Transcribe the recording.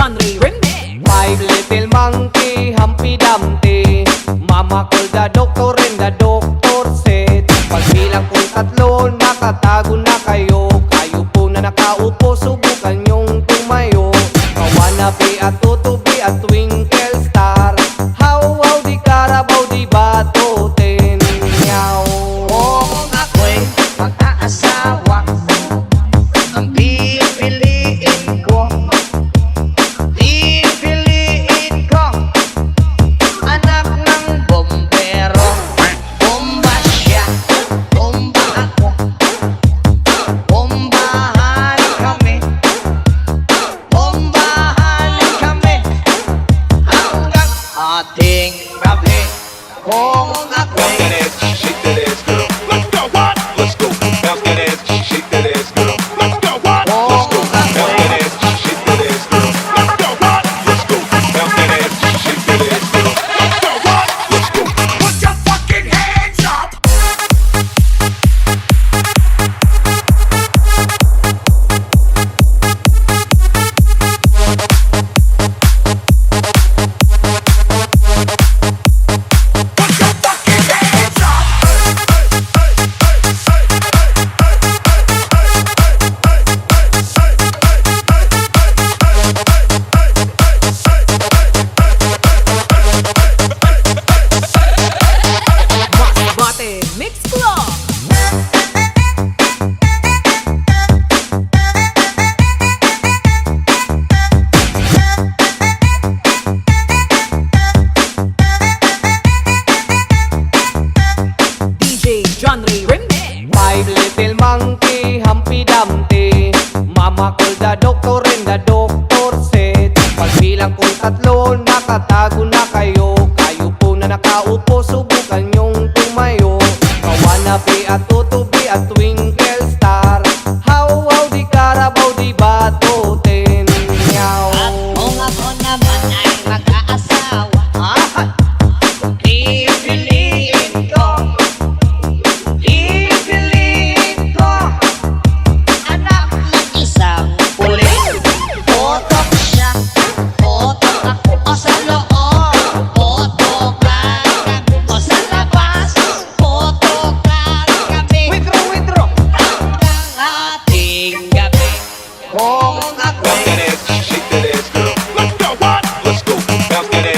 Genre Remix. Five little monkey, Humpty Dumpty. Mama called the doctor and the doctor said, pagbilang kong tatlo, nakatago na kayo. Kayo po na nakaupo, subukan nyong tumayo. Kawanabe at tutubi at twinkle star. How di Carabao, di bato ten meow. Kung ako'y mag-aasawa, ang pipiliin ko, anak ng bombero. Bomba siya, bomba ako, bombahan kami, hanggang ating gabi. Kung ako'y Shake that ass, girl. Let's go. What? Let's go. Bounce that ass. Shake that ass, girl. Let's go. What? Let's go. Bounce that ass. Shake that ass, girl. Let's go. What? Let's go. Bounce that ass. Shake that ass, girl. Let's go. What? Let's go. Put your fucking hands up. Put your fucking hands up. Masbate Mix Club. DJ Genre Remix. Five little monkey, Humpty Dumpty. Mama called the doctor and the doctor said, pagbilang kong tatlo, nakatago na kayo. Kayo po na nakaupo, subukan nyong tumayo. Kawanabe at tutubi at twinkle star. How di Carabao, di bato ten meow. At kung ako naman ay mag-aasawa, pipiliin ko, anak ng isang pulis. Botok siya, botok ako, o sa loob, botokan o sa labas, botokan kami. Withdraw. Hanggang ating gabi. Kung ako'y Bounce that ass. Shake that ass, girl. Let's go. What? Let's go. Bounce that ass.